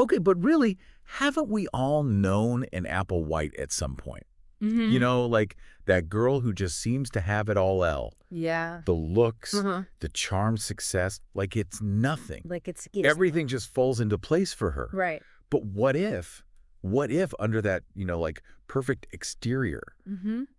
Okay, but really, haven't we all known an Apple White at some point? You know, like that girl who just seems to have it all Yeah. the looks, the charm, success, like it's nothing. Like it's Everything just falls into place for her. right. But what if under that, like perfect exterior,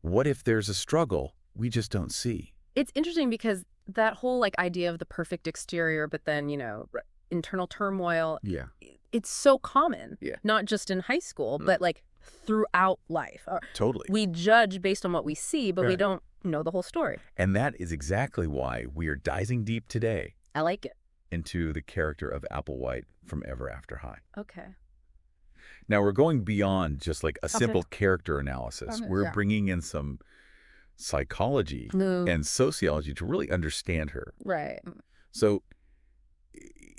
what if there's a struggle we just don't see? It's interesting because that whole like idea of the perfect exterior, but then, Right. internal turmoil, Yeah. it's so common. Yeah. Not just in high school, but like throughout life. Totally. We judge based on what we see, but we Right. don't know the whole story. And that is exactly why we are diving deep today I like it. into the character of Apple White from Ever After High. Okay. Now, we're going beyond just like a simple character analysis. Okay, We're yeah. bringing in some psychology No. and sociology to really understand her. Right. So,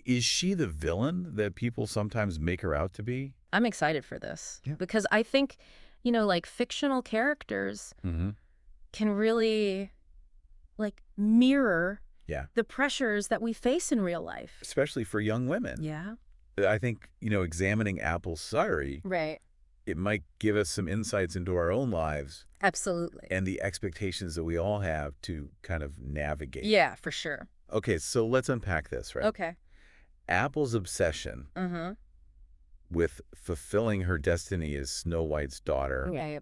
is she the villain that people sometimes make her out to be? I'm excited for this Yeah. because I think, like fictional characters can really like mirror Yeah. the pressures that we face in real life. Especially for young women. Yeah. I think, examining Apple's Sorry, Right. it might give us some insights into our own lives Absolutely. and the expectations that we all have to kind of navigate. Yeah, for sure. Okay, so let's unpack this, right? Okay. Apple's obsession with fulfilling her destiny as Snow White's daughter, Right.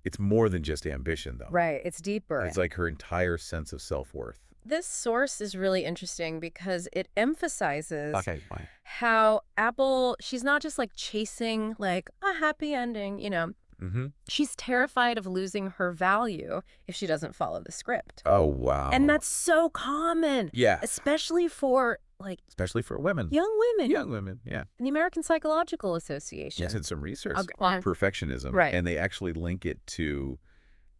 it's more than just ambition, though. Right. It's deeper. It's like her entire sense of self-worth. This source is really interesting because it emphasizes Okay, why? how Apple, she's not just like chasing like a happy ending, She's terrified of losing her value if she doesn't follow the script. Oh, wow. And that's so common. Yeah. Especially for like Especially for women. young women. Young women, yeah. The American Psychological Association. Yes, it's some research. Okay. Perfectionism. Right. And they actually link it to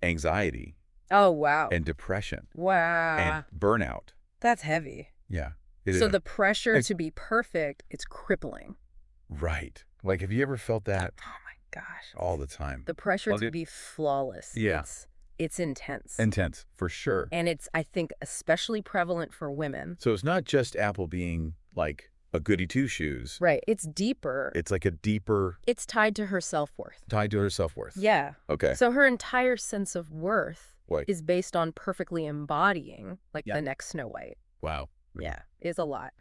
anxiety Oh, wow. and depression Wow. and burnout. That's heavy. Yeah. So the pressure It's- to be perfect, it's crippling. Right. Like, have you ever felt that Oh my gosh. all the time? The pressure Well, to be flawless. Yeah. It's intense. Intense, for sure. And it's, I think, especially prevalent for women. So it's not just Apple being like a goody two-shoes. Right. It's deeper. It's like a deeper It's tied to her self-worth. tied to her self-worth. Yeah. Okay. So her entire sense of worth Wait. is based on perfectly embodying like Yeah. the next Snow White. Wow. Yeah. Is a lot.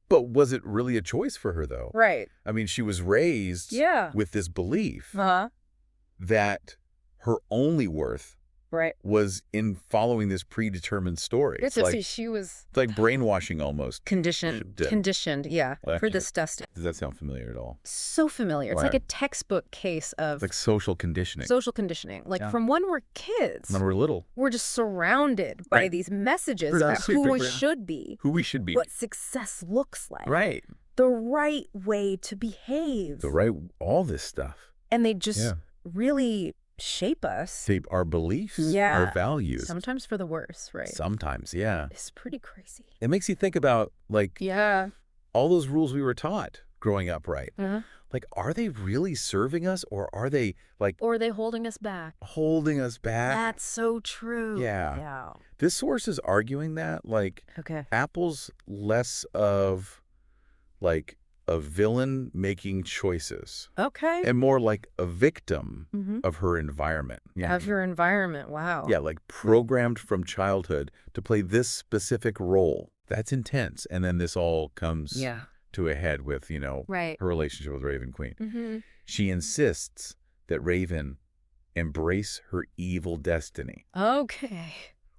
But was it really a choice for her, though? Right. I mean, she was raised Yeah. with this belief Uh-huh. that her only worth Right. was in following this predetermined story. It's It's she was like brainwashing almost. conditioned, yeah, Well, for actually- this dusting. Does that sound familiar at all? So familiar. It's like a textbook case of It's like social conditioning. social conditioning. Like Yeah. from when we're kids, When we're little. we're just surrounded by Right. these messages We're not about who we secret. should be, Who we should be. what success looks like, Right. the right way to behave. All this stuff. And they just Yeah. really shape us, Shape our beliefs, Yeah. our values. sometimes for the worse, right? Sometimes, yeah. It's pretty crazy. It makes you think about, like, Yeah. all those rules we were taught growing up, right? Uh-huh. Like, are they really serving us, or are they, like, Or are they holding us back? holding us back? That's so true. Yeah. Yeah. This source is arguing that, like, Okay. Apple's less of, like, a villain making choices Okay. and more like a victim Mhm. of her environment. Yeah. Of your environment. Wow. Yeah, like programmed from childhood to play this specific role. That's intense. And then this all comes Yeah. to a head with, Right. her relationship with Raven Queen. Mm-hmm. She insists that Raven embrace her evil destiny, Okay.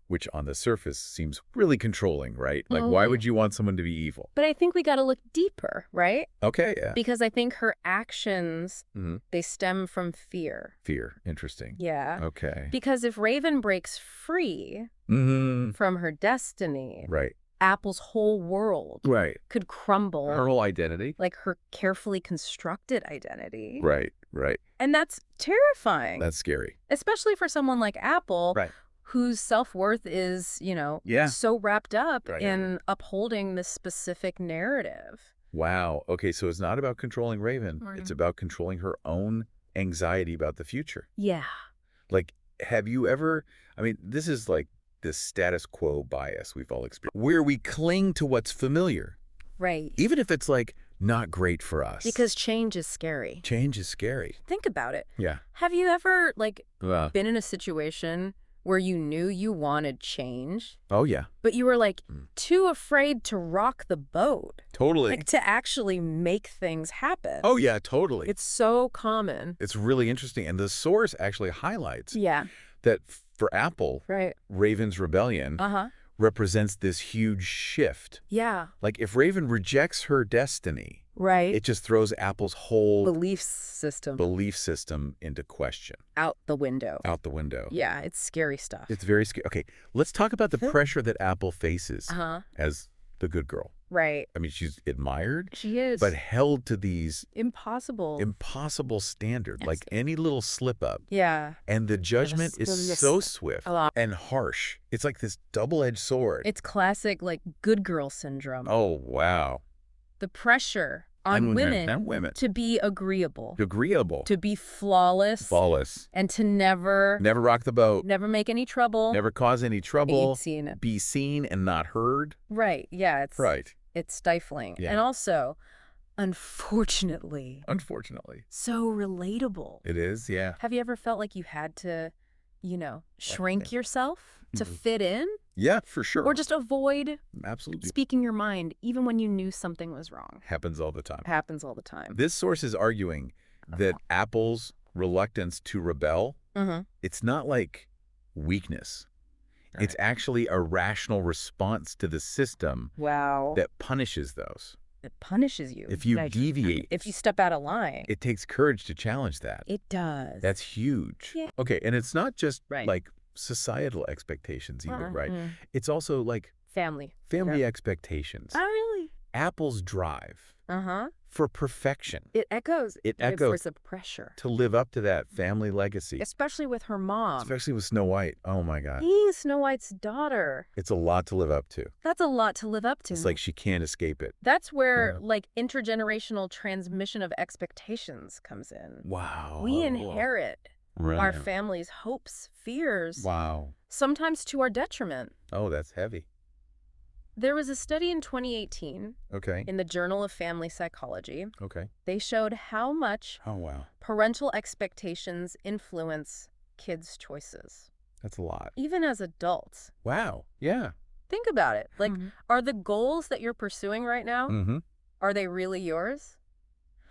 which on the surface seems really controlling, right? Like, why would you want someone to be evil? But I think we got to look deeper, right? Okay, yeah. Because I think her actions, Mhm. they stem from fear. Fear. Interesting. Yeah. Okay. Because if Raven breaks free Mm-hmm. from her destiny, Right. Apple's whole world Right. could crumble, Her whole identity. like her carefully constructed identity. Right. Right. And that's terrifying, That's scary. especially for someone like Apple, Right. whose self-worth is, Yeah. so wrapped up Right. in upholding this specific narrative. Wow. Okay, so it's not about controlling Raven. Right. It's about controlling her own anxiety about the future. Yeah. Like, have you ever, I mean, this is like this status quo bias we've all experienced, where we cling to what's familiar, Right. even if it's like Not great for us. Because change is scary. Change is scary. Think about it. Yeah. Have you ever, Well, been in a situation where you knew you wanted change, oh, yeah. but you were, too afraid to rock the boat? Totally. To actually make things happen. Oh, yeah, totally. It's so common. It's really interesting. And the source actually highlights Yeah. that for Apple, Right. Raven's rebellion represents this huge shift. Yeah. Like, if Raven rejects her destiny, Right. it just throws Apple's whole Belief system into question. out the window. Out the window. Yeah, it's scary stuff. It's very scary. Okay, let's talk about the pressure that Apple faces as the good girl. Right. I mean, she's admired, She is. but held to these impossible standards, Yes. like any little slip up. Yeah. And the judgment is so swift A lot. and harsh. It's like this double-edged sword. It's classic, good girl syndrome. Oh, wow. The pressure on women And women. to be agreeable, Agreeable. to be flawless, Flawless. and to never Never rock the boat. make any trouble. Never cause any trouble. Be Be seen and not heard. Right. Yeah. Right. It's stifling. Yeah. And also, unfortunately, Unfortunately. so relatable. It is, yeah. Have you ever felt like you had to, shrink yourself to fit in? Yeah, for sure. Or just avoid Absolutely. speaking your mind, even when you knew something was wrong? Happens all the time. Happens all the time. This source is arguing that Apple's reluctance to rebel, it's not like weakness. Right. It's actually a rational response to the system Wow. that punishes those. It punishes you. If you deviate, If you step out of line. it takes courage to challenge that. It does. That's huge. Yeah. Okay, and it's not just Right. like societal expectations either, right? Mm. It's also like Family. family expectations. Oh, really? Apple's drive for perfection, It echoes. It echoes. There's a pressure. to live up to that family legacy, Especially with her mom. especially with Snow White. Oh my God. Being Snow White's daughter. It's a lot to live up to. That's a lot to live up to. It's like she can't escape it. That's where, intergenerational transmission of expectations comes in. Wow. We inherit Right. our family's hopes, fears, Wow. sometimes to our detriment. Oh, that's heavy. There was a study in 2018 Okay. in the Journal of Family Psychology. Okay. They showed how much Oh, wow. parental expectations influence kids' choices, That's a lot. even as adults. Wow. Yeah. Think about it. Are the goals that you're pursuing right now, Mm-hmm. are they really yours?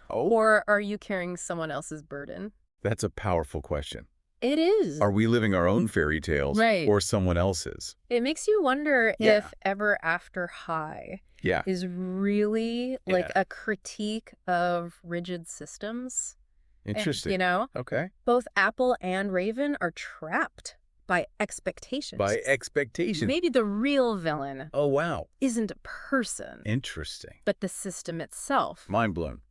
Oh, Or are you carrying someone else's burden? that's a powerful question. It is. Are we living our own fairy tales Right. or someone else's? It makes you wonder Yeah. if Ever After High Yeah. is really Yeah. a critique of rigid systems. Interesting. Okay. Both Apple and Raven are trapped by expectations. By expectation. Maybe the real villain Oh, wow. isn't a person, Interesting. but the system itself. Mind blown.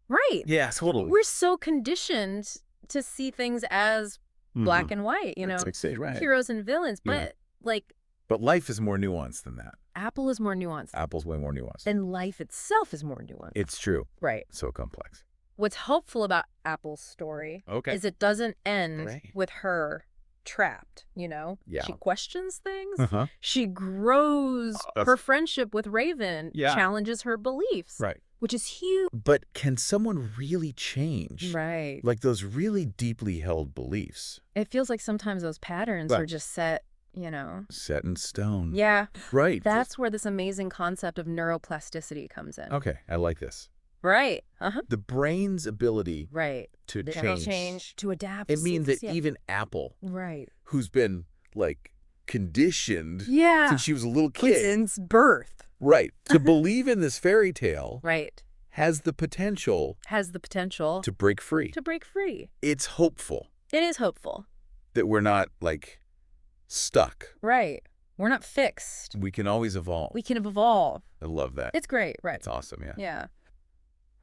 Right. Yeah, totally. We're so conditioned to see things as black and white, Right. heroes and villains. Yeah. But, But life is more nuanced than that. Apple is more nuanced. Apple's way more nuanced. And life itself is more nuanced. It's true. Right. So complex. What's helpful about Apple's story is it doesn't end Right. with her trapped, Yeah. She questions things. Uh-huh. She grows her friendship with Raven, Yeah. challenges her beliefs, Right. which is huge. But can someone really change? Right. Like those really deeply held beliefs. It feels like sometimes those patterns Right. are just set, Set in stone. Yeah. Right. That's where this amazing concept of neuroplasticity comes in. Okay, I like this. Right. The brain's ability Right. to It'll change. change, to adapt. It means that Yeah. even Apple, Right. who's been like conditioned Yeah. since she was a little kid, Since birth. right, to believe in this fairy tale, Right. has the potential Has the potential to break free. to break free. It's hopeful It is hopeful. that we're not like stuck. Right. We're not fixed. We can always evolve. We can evolve. I love that. It's great. Right. It's awesome, yeah. Yeah.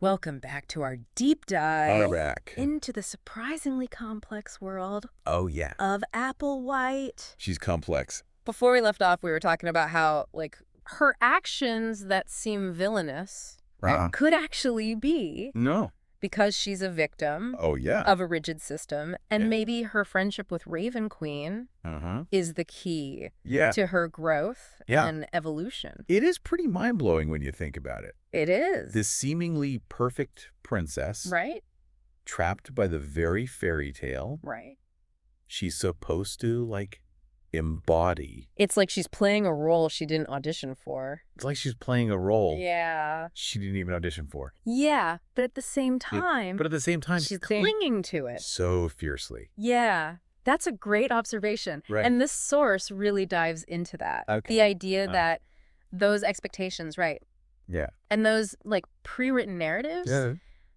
Welcome back to our deep dive Back. into the surprisingly complex world Oh, yeah. of Applewhite. She's complex. Before we left off, we were talking about how, her actions that seem villainous Uh-uh. could actually be No. because she's a victim Oh, yeah. of a rigid system. And Yeah. maybe her friendship with Raven Queen is the key to her growth and evolution. It is pretty mind-blowing when you think about it. It is. This seemingly perfect princess, Right? trapped by the very fairy tale, Right. she's supposed to, like, embody. It's like she's playing a role she didn't audition for. It's like she's playing a role Yeah. she didn't even audition for. Yeah, but at the same time, But at the same time, she's clinging to it. so fiercely. Yeah. That's a great observation. Right. And this source really dives into that. Okay. The idea that those expectations, right, Yeah. and those, like, pre-written narratives Yeah.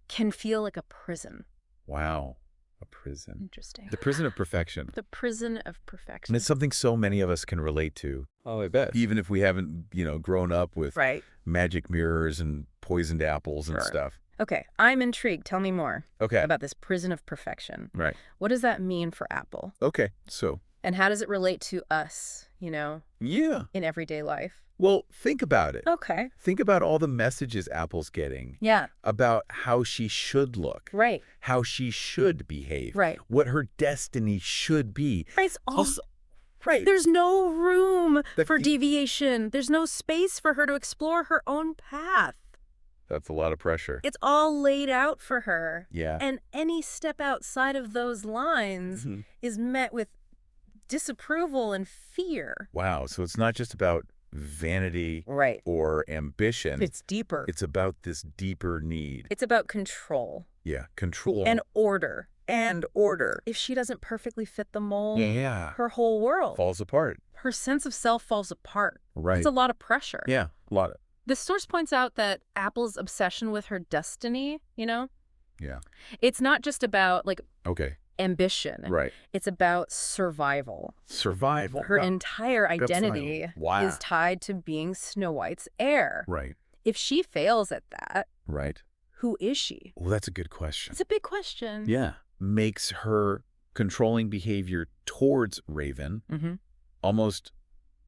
can feel like a prison. Wow. A prison. Interesting. The prison of perfection. The prison of And perfection. it's something so many of us can relate to. Oh, I bet. Even if we haven't, grown up with Right. magic mirrors and poisoned apples and Sure. stuff. Okay, I'm intrigued. Tell me more Okay. about this prison of perfection. Right. What does that mean for Apple? Okay. So, And how does it relate to us, yeah. in everyday life? Well, think about it. Okay. Think about all the messages Apple's getting Yeah. about how she should look, Right. how she should behave, Right. what her destiny should be. Right. It's all... Also, right. There's no room The- for deviation. There's no space for her to explore her own path. That's a lot of pressure. It's all laid out for her. Yeah. And any step outside of those lines is met with disapproval and fear. Wow. So it's not just about vanity Right. or ambition. It's deeper. It's about this deeper need. It's about control Yeah. Control. and order. And order. If she doesn't perfectly fit the mold, Yeah. her whole world, Falls apart. her sense of self falls apart. Right. It's a lot of pressure. Yeah. A lot of. The source points out that Apple's obsession with her destiny, Yeah. it's not just about, like, Okay. ambition. Right. It's about survival. Survival. Her entire identity survival. Wow. is tied to being Snow White's heir. Right. If she fails at that, Right. who is she? Well, that's a good question. It's a big question. Yeah. Makes her controlling behavior towards Raven almost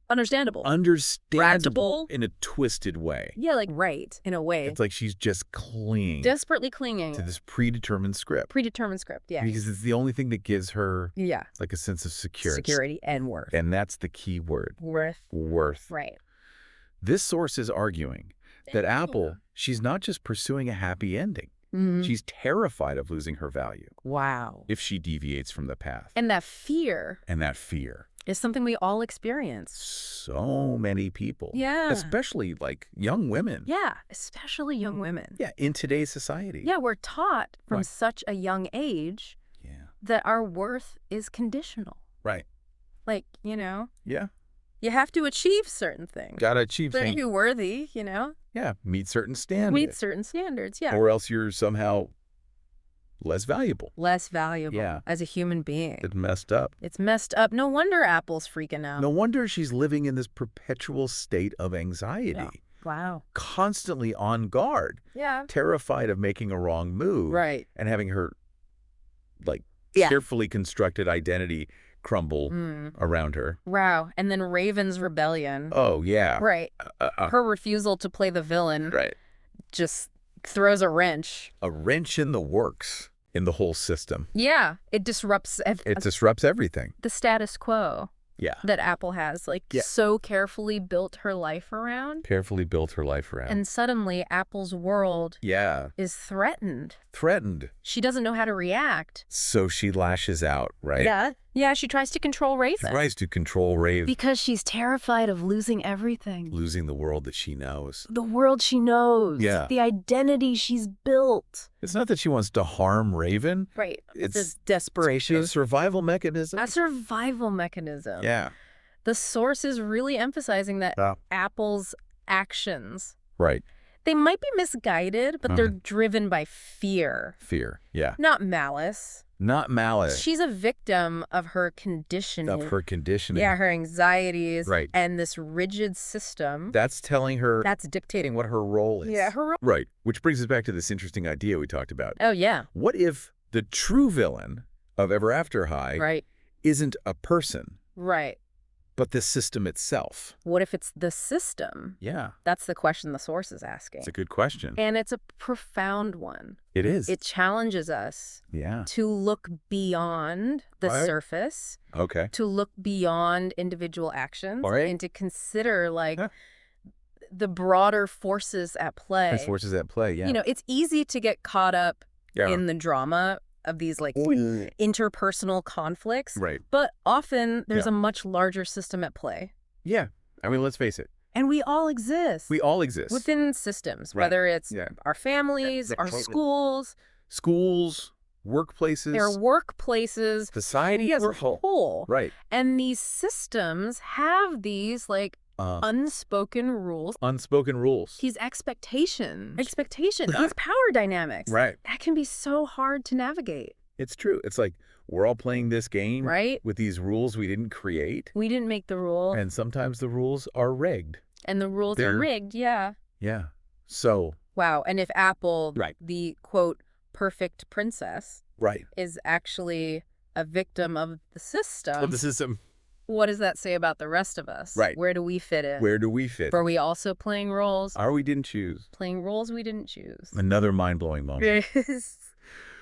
Understandable. understandable Practical. in a twisted way. Yeah, like, right, in a way. It's like she's just clinging Desperately clinging. to this predetermined script. Predetermined script, yeah. Because it's the only thing that gives her Yeah. like a sense of security. Security and worth. And that's the key word. Worth. Worth. Right. This source is arguing that Apple, she's not just pursuing a happy ending. She's terrified of losing her value Wow. if she deviates from the path. And that fear And that fear. is something we all experience. So many people. Yeah. Especially like young women. Yeah, especially young women. Yeah, in today's society. Yeah, we're taught from Right. such a young age Yeah. that our worth is conditional. Right. Like, Yeah. you have to achieve certain things. Gotta achieve Are things. you worthy, Yeah, meet certain standards. meet certain standards, yeah. Or else you're somehow less valuable. Less valuable Yeah. as a human being. It's messed up. It's messed up. No wonder Apple's freaking out. No wonder she's living in this perpetual state of anxiety. Yeah. Wow. Constantly on guard. Yeah. Terrified of making a wrong move. Right. And having her, like, Yeah. carefully constructed identity crumble around her. Wow. And then Raven's rebellion. Oh, yeah. Right. Her refusal to play the villain Right. just throws a wrench. A wrench in the works in the whole system. Yeah. It disrupts It disrupts everything. the status quo Yeah. that Apple has, like, Yeah. so carefully built her life around. Carefully built her life around. And suddenly Apple's world Yeah. is threatened. Threatened. She doesn't know how to react. So she lashes out, right? Yeah. Yeah, she tries to control She Raven. tries to control Raven, Because she's terrified of losing everything. losing the world that she knows. The world she knows. Yeah. The identity she's built. It's not that she wants to harm Raven. Right. It's this desperation. a survival mechanism. A survival mechanism. Yeah. The source is really emphasizing that Yeah. Apple's actions, Right. they might be misguided, but they're driven by fear, Fear. Yeah. not malice. Not malice. She's a victim of her conditioning. Of her conditioning. Yeah, her anxieties. Right. And this rigid system. That's telling her, That's dictating what her role is. Yeah, her. Right. Which brings us back to this interesting idea we talked about. Oh, yeah. What if the true villain of Ever After High Right. isn't a person, Right. but the system itself. What if it's the system? Yeah. That's the question the source is asking. It's a good question. And it's a profound one. It is. It challenges us Yeah. to look beyond the Right. surface, Okay. to look beyond individual actions, All right. and to consider, like, Yeah. the broader forces at play. There's forces at play, yeah. You know, it's easy to get caught up Yeah. in the drama of these, like, interpersonal conflicts. Right. But often there's Yeah. a much larger system at play. Yeah. I mean, let's face it. And we all exist. We all exist. within systems, Right. whether it's Yeah. our families, our schools, Schools, workplaces. their workplaces, society as a whole. Right. And these systems have these, like, unspoken rules. Unspoken rules. These expectations, these power dynamics. Right. That can be so hard to navigate. It's true. It's like we're all playing this game Right? with these rules we didn't create. We didn't make the rule. And sometimes the rules are rigged. And the rules They're- are rigged, yeah. Yeah. So, Wow. And if Apple, Right. the, quote, perfect princess, right. is actually a victim of the system, Of the system. what does that say about the rest of us? Right. Where do we fit in? Where do we fit? Are we also playing roles? Our we didn't choose. Playing roles we didn't choose. Another mind-blowing moment. Yes.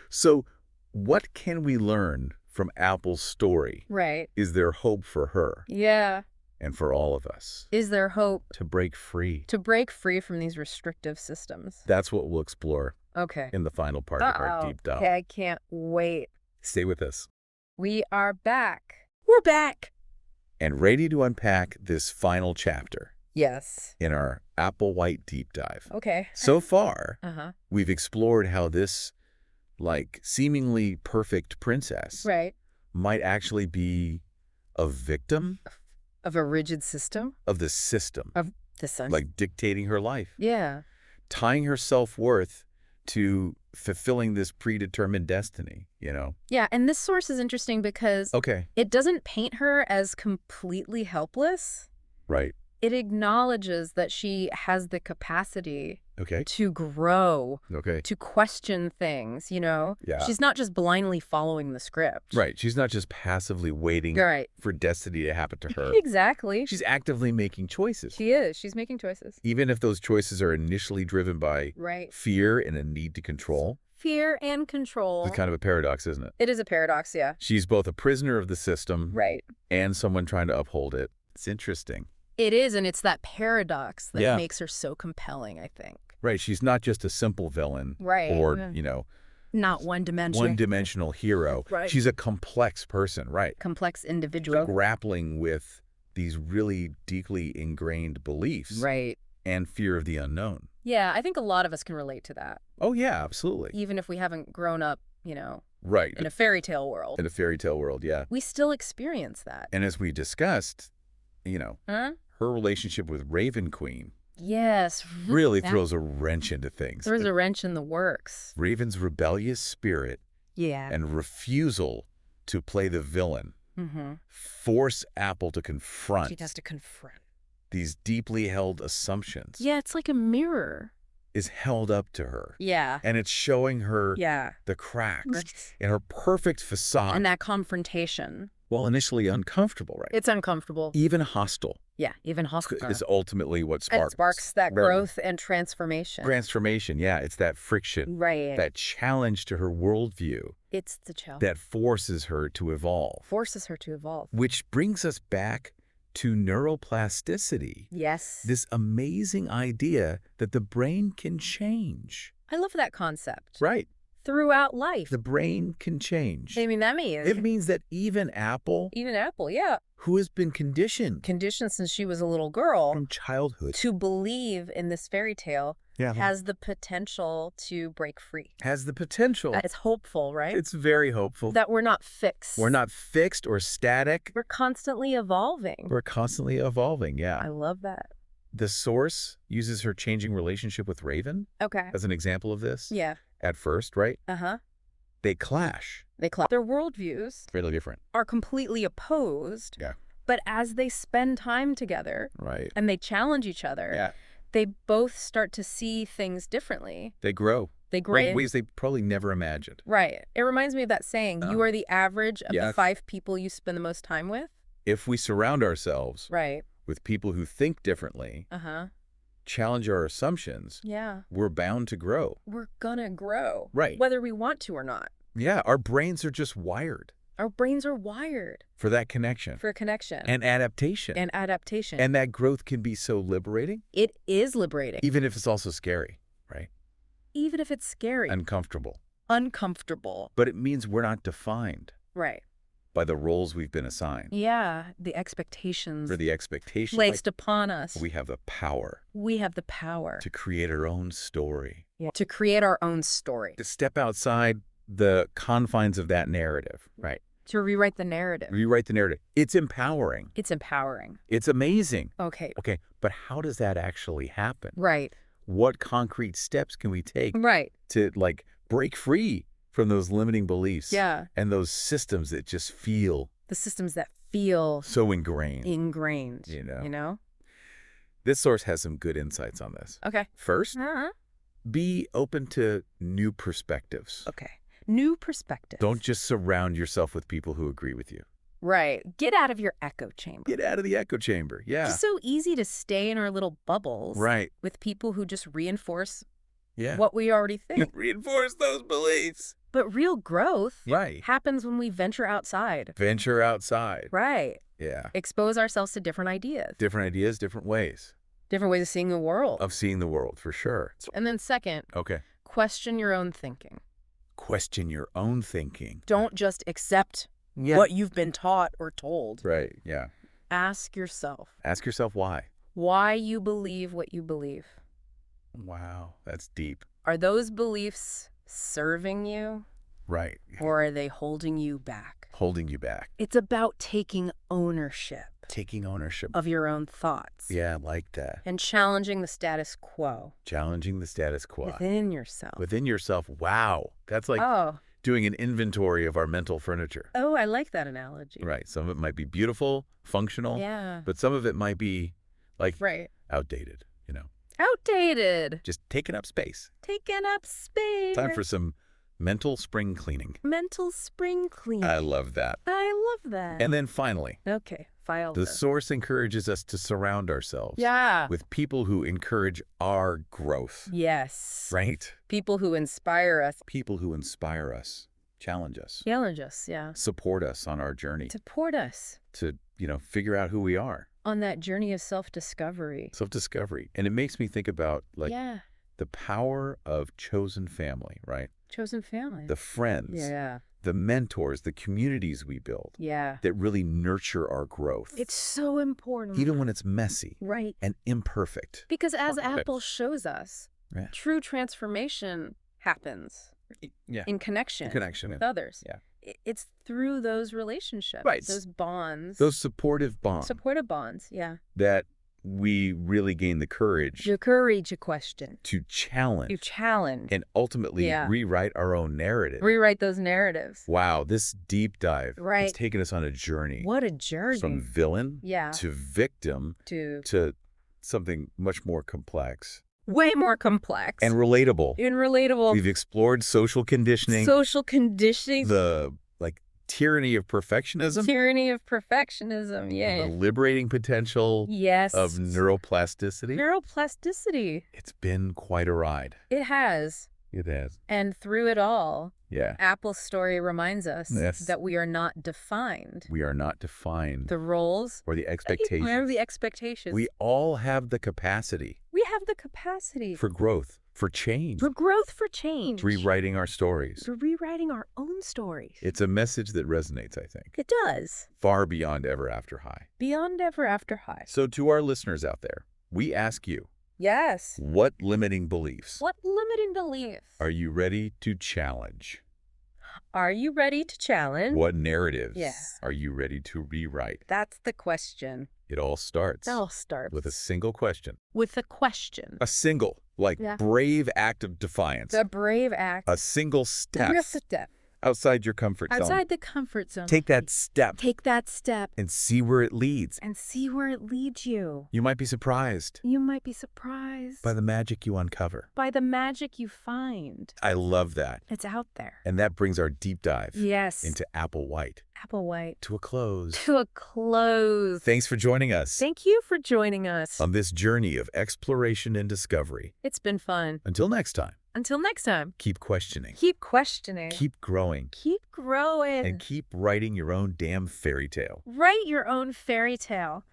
So, what can we learn from Apple's story? Right. Is there hope for her Yeah. and for all of us Is there hope to break free? to break free from these restrictive systems? That's what we'll explore Okay. in the final part of our deep dive. Okay, I can't wait. Stay with us. We are back. We're back. And ready to unpack this final chapter Yes. in our Applewhite deep dive. Okay. So far, Uh-huh. we've explored how this, like, seemingly perfect princess Right. might actually be a victim Of a rigid system? of the system, Of the sun. like dictating her life, Yeah. tying her self-worth to fulfilling this predetermined destiny, you know? Yeah, and this source is interesting because Okay. it doesn't paint her as completely helpless. Right. It acknowledges that she has the capacity Okay. to grow, Okay. to question things, you know? Yeah. She's not just blindly following the script. Right. She's not just passively waiting Right. for destiny to happen to her. Exactly. She's actively making choices. She is. She's making choices. Even if those choices are initially driven by Right. fear and a need to control. Fear and control. It's kind of a paradox, isn't it? It is a paradox, yeah. She's both a prisoner of the system Right. and someone trying to uphold it. It's interesting. It is, and it's that paradox that Yeah. makes her so compelling, I think. Right. She's not just a simple villain Right. or, Yeah. you know, Not one-dimensional. one-dimensional hero. Right. She's a complex person, right? Complex individual. Grappling with these really deeply ingrained beliefs Right. and fear of the unknown. Yeah, I think a lot of us can relate to that, Oh, yeah, absolutely. even if we haven't grown up, you know, Right. in a fairy tale world. In a fairy tale world, yeah. We still experience that. And as we discussed, you know, Huh? her relationship with Raven Queen Yes. really That throws a wrench into things. throws a wrench in the works. Raven's rebellious spirit Yeah. and refusal to play the villain Mm-hmm. force Apple to confront She has to confront. these deeply held assumptions Yeah, it's like a mirror. is held up to her. Yeah. And it's showing her Yeah. the cracks in her perfect facade. And that confrontation. While initially uncomfortable, right? It's uncomfortable. Even hostile Yeah, even hostile. is ultimately what It sparks. sparks that Right. growth and transformation. Transformation, yeah. It's that friction, Right. that challenge to her worldview It's the challenge. that forces her to evolve. Forces her to evolve. Which brings us back to neuroplasticity. Yes. This amazing idea that the brain can change. I love that concept. Right. Throughout life. The brain can change. I mean, that means It means that even Apple, even Apple, yeah, who has been conditioned conditioned since she was a little girl from childhood, to believe in this fairy tale, has the potential to break free. has the potential. It's hopeful, right? It's very hopeful. That we're not fixed. We're not fixed or static. We're constantly evolving. We're constantly evolving, yeah. I love that. The source uses her changing relationship with Raven Okay. as an example of this. Yeah. At first, right? Uh-huh. They clash. They clap. Their worldviews Fairly different. are completely opposed. Yeah. But as they spend time together Right. and they challenge each other, Yeah. they both start to see things differently. They grow. They grow. In ways they probably never imagined. Right. It reminds me of that saying, you are the average of Yeah. the 5 people you spend the most time with. If we surround ourselves Right. with people who think differently, Uh-huh. challenge our assumptions, Yeah. we're bound to grow. We're gonna grow. Right. Whether we want to or not. Yeah, our brains are just wired Our brains are wired for that connection for connection and adaptation. and adaptation. And that growth can be so liberating, it is liberating. even if it's also scary, right? Even if it's scary. Uncomfortable. Uncomfortable. But it means we're not defined Right. by the roles we've been assigned. Yeah. The expectations For the expectation, placed upon us. we have the power We have the power to create our own story, to create our own story. to step outside the confines of that narrative, right? To rewrite the narrative. Rewrite the narrative. It's empowering. It's empowering. It's amazing. Okay. Okay, but how does that actually happen? Right. What concrete steps can we take Right. to, like, break free from those limiting beliefs Yeah. and those systems that just feel The systems that feel so ingrained? ingrained. You know? You know? This source has some good insights on this. Okay. First, Uh-huh. be open to new perspectives. Okay. New perspective. Don't just surround yourself with people who agree with you. Right. Get out of your echo chamber. Get out of the echo chamber. Yeah. It's so easy to stay in our little bubbles. Right. With people who just reinforce Yeah. what we already think. Reinforce those beliefs. But real growth Right. happens when we venture outside. Venture outside. Right. Yeah. Expose ourselves to different ideas, Different ideas, different ways different ways of seeing the world. of seeing the world, for sure. And then second, Okay. question your own thinking. Question your own thinking. Don't just accept what you've been taught or told. Right. Yeah. Ask yourself Ask yourself why you believe what you believe. Wow. That's deep. Are those beliefs serving you Right. or are they holding you back? Holding you back. It's about taking ownership Taking ownership. of your own thoughts. Yeah, I like that. And challenging the status quo Challenging the status quo. within yourself. Within yourself. Wow. That's like oh, doing an inventory of our mental furniture. I like that analogy. Right. Some of it might be beautiful, functional, Yeah. but some of it might be like Right. outdated, Outdated. just taking up space. Taking up space. Time for some mental spring cleaning. mental spring cleaning. I love that. I love that. And then finally, Okay. File the this. source encourages us to surround ourselves Yeah. with people who encourage our growth, Yes. right? People who inspire us. People who inspire us, challenge us, Challenge us, yeah. support us on our journey Support us to, figure out who we are. on that journey of self-discovery. Self-discovery. And it makes me think about, like, yeah. the power of chosen family, right? Chosen family. The friends, Yeah. the mentors, the communities we build Yeah. that really nurture our growth. It's so important. Even when it's messy right. and imperfect. Because as Okay. Apple shows us, Yeah. true transformation happens Yeah. in connection, Connection. with others. Yeah. It's through those relationships, Right. those bonds, Those supportive bonds supportive bonds. Yeah. that we really gain the courage Your courage, a question. to challenge You challenge. and ultimately Yeah. rewrite our own narrative. Rewrite those narratives. Wow, this deep dive Right. has taken us on a journey What a journey. from villain yeah. to victim To to something much more complex way more complex. and relatable. and relatable. We've explored social conditioning, Social conditioning. the tyranny of perfectionism, Tyranny of perfectionism. the Yeah. liberating potential Yes. of neuroplasticity. Neuroplasticity. It's been quite a ride. It has. It has. And through it all, Yeah. Apple's story reminds us Yes. that we are not defined. We are not defined The roles or the expectations. Whatever the expectations. We all have the capacity We have the capacity for growth, for change, for growth, for change. rewriting our stories. For rewriting our own stories. It's a message that resonates, I think, It does. far beyond ever after high. Beyond ever after high. So to our listeners out there, we ask you, Yes. what limiting beliefs What limiting beliefs are you ready to challenge? are you ready to challenge? What narratives Yeah. are you ready to rewrite? That's the question. It all starts It all starts with a single question. with a question. A single, Yeah. brave act of defiance. The brave act. A single step Just a step. outside your comfort zone. Outside the comfort zone. Take that step Take that step and see where it leads. and see where it leads you. You might be surprised You might be surprised by the magic you uncover. by the magic you find. I love that. It's out there. And that brings our deep dive Yes. into Apple White. Applewhite. to a close. To a close. Thanks for joining us Thank you for joining us. on this journey of exploration and discovery. It's been fun. Until next time, Until next time. keep questioning, Keep questioning. keep growing, Keep growing. and keep writing your own damn fairy tale. Write your own fairy tale.